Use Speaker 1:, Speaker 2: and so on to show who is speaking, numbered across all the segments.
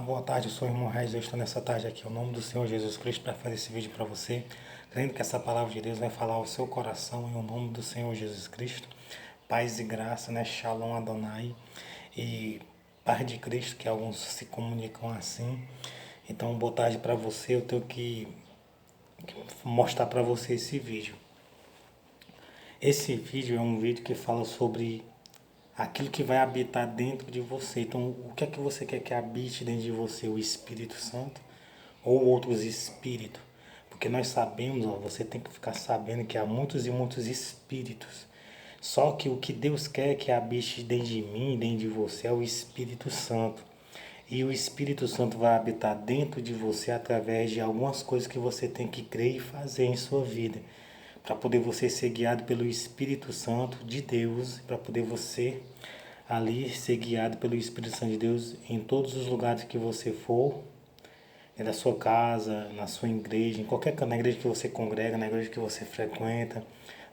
Speaker 1: Boa tarde, eu sou o irmão Reis, eu estou nessa tarde aqui, em nome do Senhor Jesus Cristo, para fazer esse vídeo para você, crendo que essa palavra de Deus vai falar ao seu coração, em nome do Senhor Jesus Cristo, paz e graça, né, Shalom Adonai, e paz de Cristo, que alguns se comunicam assim. Então, boa tarde para você, eu tenho que mostrar para você esse vídeo. Esse vídeo é um vídeo que fala sobre aquilo que vai habitar dentro de você. Então, o que é que você quer que habite dentro de você? O Espírito Santo ou outros espíritos? Porque nós sabemos, ó, você tem que ficar sabendo que há muitos e muitos espíritos. Só que o que Deus quer que habite dentro de mim, dentro de você, é o Espírito Santo. E o Espírito Santo vai habitar dentro de você através de algumas coisas que você tem que crer e fazer em sua vida, para poder você ser guiado pelo Espírito Santo de Deus, para poder você ali ser guiado pelo Espírito Santo de Deus em todos os lugares que você for, na sua casa, na sua igreja, em qualquer na igreja que você congrega, na igreja que você frequenta,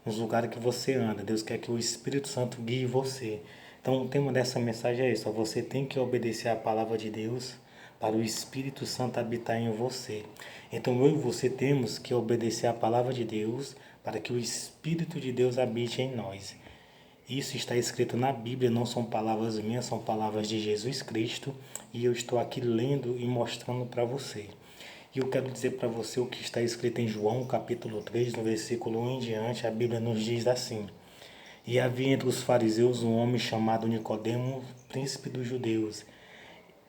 Speaker 1: nos lugares que você anda. Deus quer que o Espírito Santo guie você. Então o tema dessa mensagem é isso: você tem que obedecer a palavra de Deus para o Espírito Santo habitar em você. Então eu e você temos que obedecer a palavra de Deus para que o Espírito de Deus habite em nós. Isso está escrito na Bíblia, não são palavras minhas, são palavras de Jesus Cristo, e eu estou aqui lendo e mostrando para você. E eu quero dizer para você o que está escrito em João, capítulo 3, no versículo 1 em diante. A Bíblia nos diz assim: E havia entre os fariseus um homem chamado Nicodemo, príncipe dos judeus.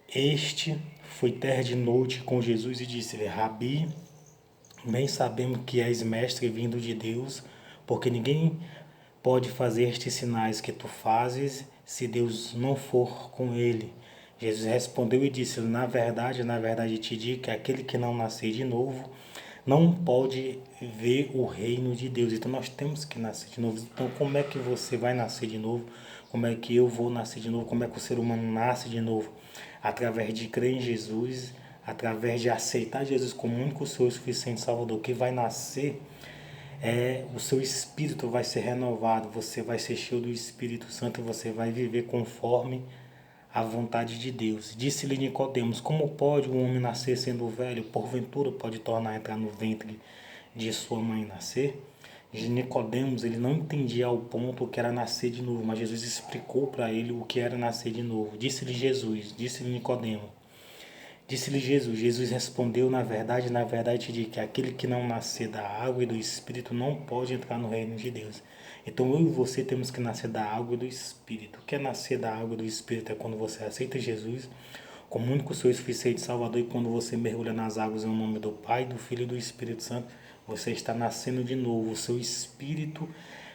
Speaker 1: Este foi ter de noite com Jesus e disse-lhe: Rabi, bem sabemos que és mestre vindo de Deus, porque ninguém pode fazer estes sinais que tu fazes se Deus não for com ele. Jesus respondeu e disse: na verdade te digo que aquele que não nascer de novo não pode ver o reino de Deus. Então nós temos que nascer de novo. Então como é que você vai nascer de novo? Como é que eu vou nascer de novo? Como é que o ser humano nasce de novo? Através de crer em Jesus, através de aceitar Jesus como único Senhor e suficiente Salvador, que vai nascer, o seu espírito vai ser renovado, você vai ser cheio do Espírito Santo e você vai viver conforme a vontade de Deus. Disse-lhe Nicodemos: Como pode um homem nascer sendo velho? Porventura pode tornar a entrar no ventre de sua mãe e nascer? Nicodemos, ele não entendia ao ponto o que era nascer de novo, mas Jesus explicou para ele o que era nascer de novo. Disse-lhe Nicodemo: Disse-lhe Jesus. Jesus respondeu: na verdade te digo que aquele que não nascer da água e do Espírito não pode entrar no reino de Deus. Então eu e você temos que nascer da água e do Espírito. O que é nascer da água e do Espírito? É quando você aceita Jesus como único Senhor e suficiente Salvador, e quando você mergulha nas águas em nome do Pai, do Filho e do Espírito Santo, você está nascendo de novo. O seu espírito,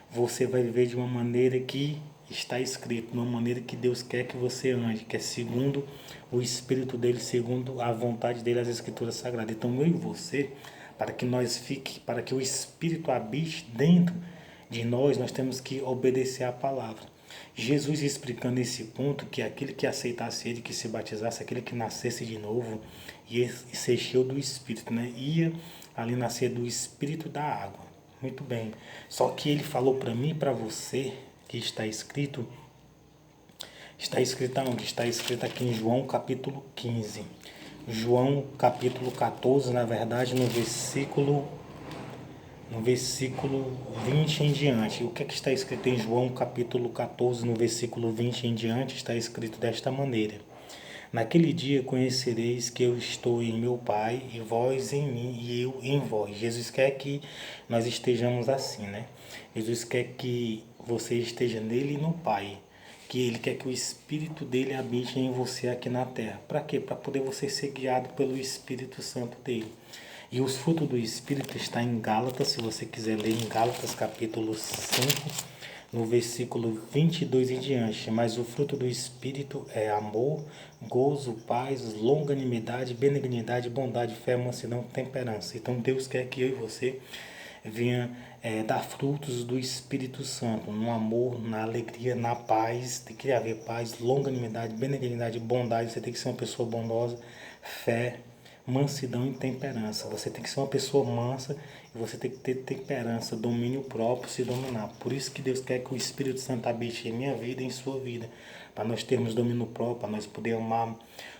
Speaker 1: você vai viver de uma maneira que está escrito, de uma maneira que Deus quer que você ande, que é segundo o Espírito dele, segundo a vontade dele, as Escrituras Sagradas. Então eu e você, para que o Espírito habite dentro de nós, nós temos que obedecer à palavra. Jesus explicando esse ponto, que aquele que aceitasse ele, que se batizasse, aquele que nascesse de novo, ia ser cheio do Espírito, né? Ia ali nascer do Espírito da água. Muito bem. Só que ele falou para mim e para você, que está escrito aonde? Está escrito aqui em João capítulo 15. João capítulo 14, na verdade, no versículo 20 em diante. O que é que está escrito em João capítulo 14, no versículo 20 em diante? Está escrito desta maneira: Naquele dia conhecereis que eu estou em meu Pai, e vós em mim, e eu em vós. Jesus quer que nós estejamos assim, né? Jesus quer que você esteja nele e no Pai. Que ele quer que o Espírito dele habite em você aqui na terra. Para quê? Para poder você ser guiado pelo Espírito Santo dele. E os frutos do Espírito está em Gálatas, se você quiser ler em Gálatas capítulo 5, no versículo 22 em diante. Mas o fruto do Espírito é amor, gozo, paz, longanimidade, benignidade, bondade, fé, mansidão, temperança. Então Deus quer que eu e você venha dar frutos do Espírito Santo, no amor, na alegria, na paz. Tem que haver paz, longanimidade, benignidade, bondade. Você tem que ser uma pessoa bondosa, fé, mansidão e temperança. Você tem que ser uma pessoa mansa e você tem que ter temperança, domínio próprio, se dominar. Por isso que Deus quer que o Espírito Santo habite em minha vida e em sua vida, para nós termos domínio próprio, para nós poder amar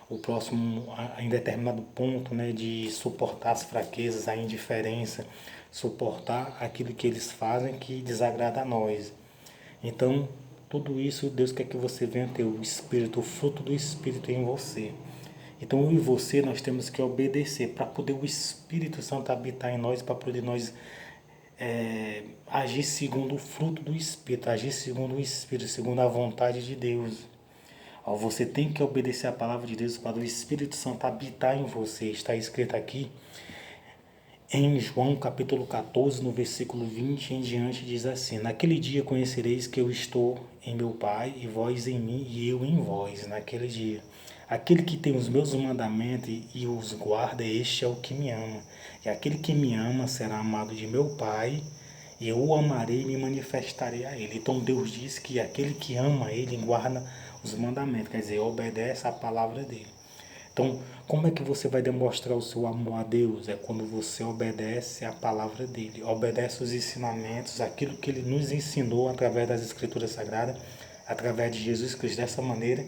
Speaker 1: o próximo em determinado ponto, né, de suportar as fraquezas, a indiferença, suportar aquilo que eles fazem que desagrada a nós. Então, tudo isso Deus quer que você venha ter o Espírito, o fruto do Espírito em você. Então, eu e você, nós temos que obedecer para poder o Espírito Santo habitar em nós, para poder nós agir segundo o fruto do Espírito, agir segundo o Espírito, segundo a vontade de Deus. Ó, você tem que obedecer a palavra de Deus para o Espírito Santo habitar em você. Está escrito aqui em João capítulo 14, no versículo 20 em diante, diz assim: naquele dia conhecereis que eu estou em meu Pai, e vós em mim, e eu em vós. Naquele dia. Aquele que tem os meus mandamentos e os guarda, este é o que me ama. E aquele que me ama será amado de meu Pai, e eu o amarei e me manifestarei a ele. Então Deus diz que aquele que ama ele guarda os mandamentos, quer dizer, obedece à palavra dele. Então, como é que você vai demonstrar o seu amor a Deus? É quando você obedece à palavra dele, obedece os ensinamentos, aquilo que ele nos ensinou através das Escrituras Sagradas, através de Jesus Cristo. Dessa maneira,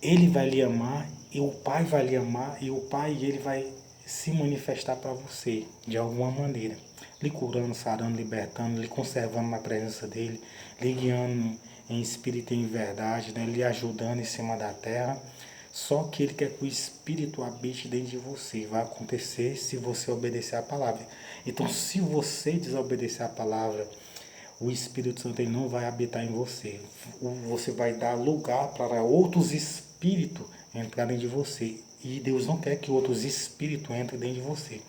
Speaker 1: ele vai lhe amar e o Pai vai lhe amar e o Pai ele vai se manifestar para você de alguma maneira, lhe curando, sarando, libertando, lhe conservando na presença dele, lhe guiando em espírito e em verdade, né? Lhe ajudando em cima da terra. Só que ele quer que o Espírito habite dentro de você. Vai acontecer se você obedecer a palavra. Então, se você desobedecer a palavra, o Espírito Santo ele não vai habitar em você. Você vai dar lugar para outros espíritos entrarem de você. E Deus não quer que outros espíritos entrem dentro de você.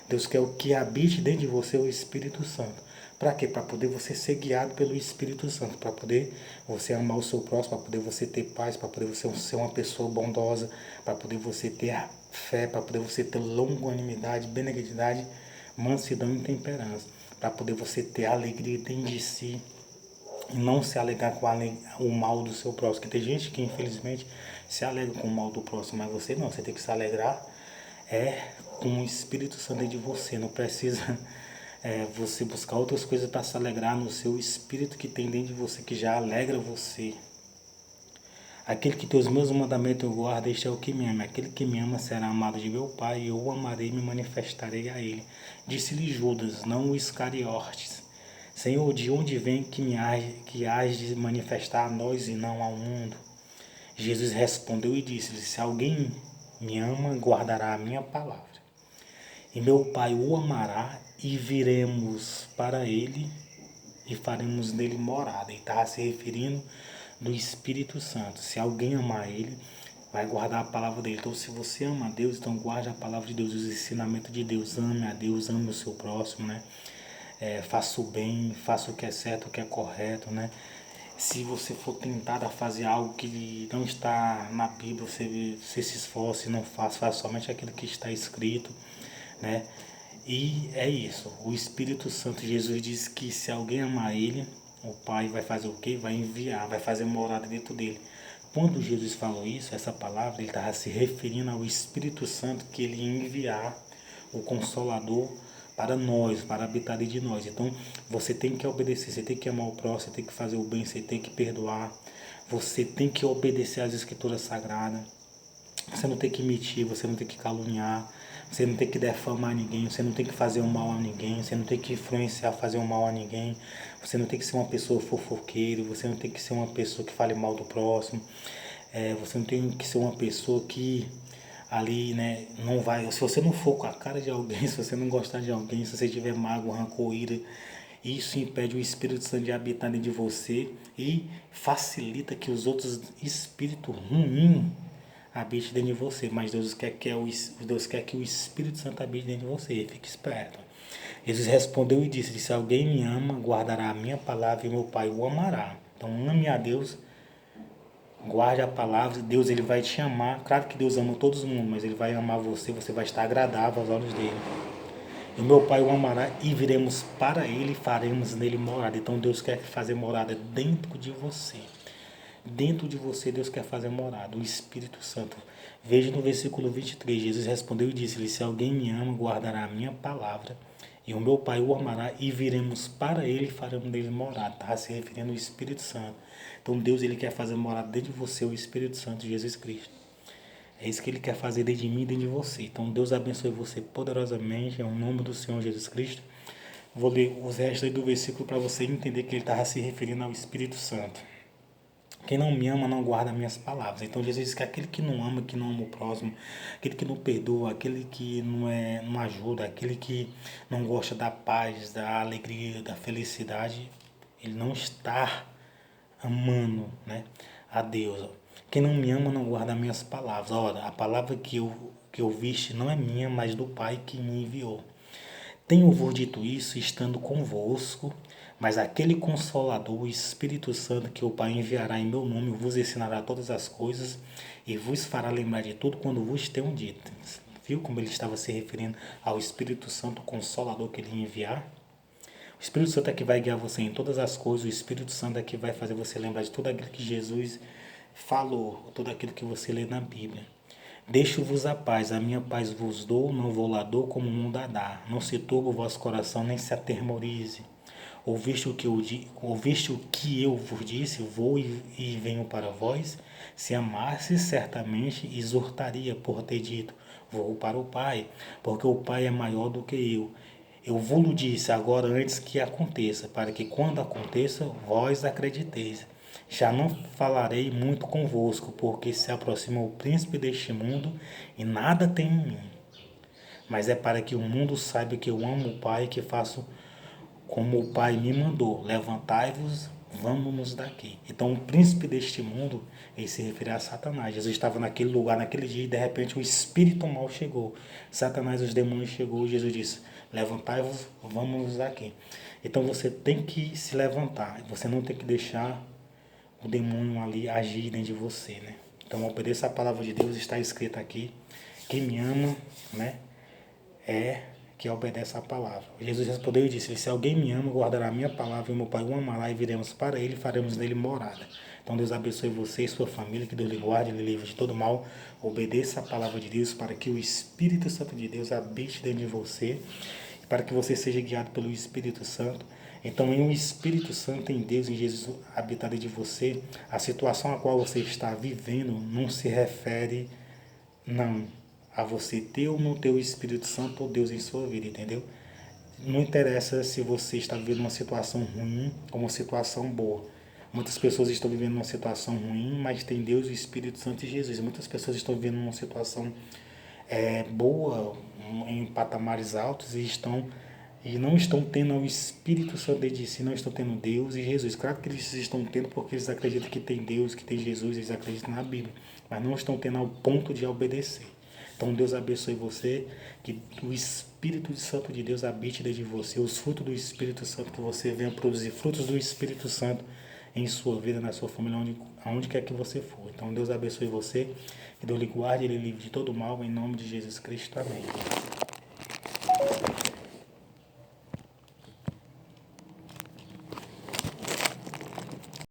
Speaker 1: Deus quer o que habite dentro de você, o Espírito Santo. Para quê? Para poder você ser guiado pelo Espírito Santo, para poder você amar o seu próximo, para poder você ter paz, para poder você ser uma pessoa bondosa, para poder você ter fé, para poder você ter longanimidade, benignidade, mansidão e temperança, para poder você ter alegria dentro de si e não se alegar com o mal do seu próximo. Porque tem gente que infelizmente se alegra com o mal do próximo, mas você não, você tem que se alegrar com o Espírito Santo dentro de você, não precisa você buscar outras coisas para se alegrar no seu espírito que tem dentro de você, que já alegra você. Aquele que tem os meus mandamentos eu guardo, este é o que me ama. Aquele que me ama será amado de meu Pai, e eu o amarei e me manifestarei a ele. Disse-lhe Judas, não o Iscariotes: Senhor, de onde vem que hás de manifestar a nós e não ao mundo? Jesus respondeu e disse-lhe: se alguém me ama, guardará a minha palavra. E meu Pai o amará, e viremos para ele e faremos nele morada. Ele estava se referindo do Espírito Santo. Se alguém amar ele, vai guardar a palavra dele. Então, se você ama a Deus, então guarde a palavra de Deus, os ensinamentos de Deus. Ame a Deus, ame o seu próximo, né? Faça o bem, faça o que é certo, o que é correto, né? Se você for tentado a fazer algo que não está na Bíblia, você se esforce e não faça somente aquilo que está escrito, né? E é isso. O Espírito Santo, Jesus diz que se alguém amar ele, o Pai vai fazer o quê? Vai enviar, vai fazer morada dentro dele. Quando Jesus falou isso, essa palavra, ele estava se referindo ao Espírito Santo que ele ia enviar, o Consolador, para nós, para habitar dentro de nós. Então, você tem que obedecer, você tem que amar o próximo, você tem que fazer o bem, você tem que perdoar, você tem que obedecer às Escrituras Sagradas. Você não tem que mentir, você não tem que caluniar, você não tem que defamar ninguém, você não tem que fazer o mal a ninguém, você não tem que influenciar, fazer o mal a ninguém, você não tem que ser uma pessoa fofoqueira, você não tem que ser uma pessoa que fale mal do próximo, você não tem que ser uma pessoa que ali, né, não vai, se você não for com a cara de alguém, se você não gostar de alguém, se você tiver mágoa, rancor, ira, isso impede o Espírito Santo de habitar dentro de você e facilita que os outros espíritos ruins habite dentro de você, mas Deus quer que o Espírito Santo habite dentro de você, fique esperto. Jesus respondeu e disse: se alguém me ama, guardará a minha palavra e meu Pai o amará. Então ame a Deus, guarde a palavra, Deus ele vai te amar. Claro que Deus ama todo mundo, mas ele vai amar você, você vai estar agradável aos olhos dele. E meu Pai o amará e viremos para ele e faremos nele morada. Então Deus quer fazer morada dentro de você. Dentro de você Deus quer fazer morada, o Espírito Santo. Veja no versículo 23, Jesus respondeu e disse-lhe: se alguém me ama, guardará a minha palavra, e o meu Pai o amará, e viremos para ele e faremos nele morada. Está se referindo ao Espírito Santo. Então Deus ele quer fazer morada dentro de você, o Espírito Santo, Jesus Cristo. É isso que Ele quer fazer dentro de mim e dentro de você. Então Deus abençoe você poderosamente, em nome do Senhor Jesus Cristo. Vou ler os restos aí do versículo para você entender que ele estava se referindo ao Espírito Santo. Quem não me ama não guarda minhas palavras. Então Jesus diz que aquele que não ama, que não ama o próximo, aquele que não perdoa, aquele que não ajuda, aquele que não gosta da paz, da alegria, da felicidade, ele não está amando, né, a Deus. Quem não me ama não guarda minhas palavras. Ora, a palavra que eu viste não é minha, mas do Pai que me enviou. Tenho-vos dito isso estando convosco, mas aquele Consolador, o Espírito Santo, que o Pai enviará em meu nome, vos ensinará todas as coisas e vos fará lembrar de tudo quando vos tenho dito. Viu como ele estava se referindo ao Espírito Santo, o Consolador que ele ia enviar? O Espírito Santo é que vai guiar você em todas as coisas, o Espírito Santo é que vai fazer você lembrar de tudo aquilo que Jesus falou, tudo aquilo que você lê na Bíblia. Deixo-vos a paz, a minha paz vos dou, não vou lá dou como o mundo a dá. Não se turbe o vosso coração, nem se atemorize. Ouviste o que eu vos disse, vou e venho para vós. Se amasse, certamente exortaria por ter dito, vou para o Pai, porque o Pai é maior do que eu. Eu vos disse agora antes que aconteça, para que quando aconteça, vós acrediteis. Já não falarei muito convosco, porque se aproxima o príncipe deste mundo e nada tem em mim. Mas é para que o mundo saiba que eu amo o Pai e que faço como o Pai me mandou. Levantai-vos, vamos-nos daqui. Então, o príncipe deste mundo, ele se refere a Satanás. Jesus estava naquele lugar, naquele dia, e de repente o espírito mal chegou. Satanás, os demônios chegou, e Jesus disse, levantai-vos, vamos-nos daqui. Então, você tem que se levantar. Você não tem que deixar o demônio ali agir dentro de você, né? Então obedeça a palavra de Deus, está escrito aqui. Quem me ama, né, é que obedece a palavra. Jesus respondeu e disse, se alguém me ama, guardará a minha palavra, e meu Pai o amará, e viremos para ele, e faremos nele morada. Então Deus abençoe você e sua família, que Deus lhe guarde, lhe livre de todo mal. Obedeça a palavra de Deus para que o Espírito Santo de Deus habite dentro de você, para que você seja guiado pelo Espírito Santo. Então, em um Espírito Santo, em Deus, em Jesus habitar dentro de você, a situação a qual você está vivendo não se refere, não, a você ter ou não ter o Espírito Santo ou Deus em sua vida, entendeu? Não interessa se você está vivendo uma situação ruim ou uma situação boa. Muitas pessoas estão vivendo uma situação ruim, mas tem Deus, o Espírito Santo e Jesus. Muitas pessoas estão vivendo uma situação boa, em patamares altos e não estão tendo o Espírito Santo dentro de si, não estão tendo Deus e Jesus. Claro que eles estão tendo porque eles acreditam que tem Deus, que tem Jesus, eles acreditam na Bíblia, mas não estão tendo ao ponto de obedecer. Então Deus abençoe você, que o Espírito Santo de Deus habite dentro de você, os frutos do Espírito Santo, que você venha produzir frutos do Espírito Santo em sua vida, na sua família, aonde quer que você for. Então Deus abençoe você, que Deus lhe guarde, ele livre de todo mal, em nome de Jesus Cristo. Amém.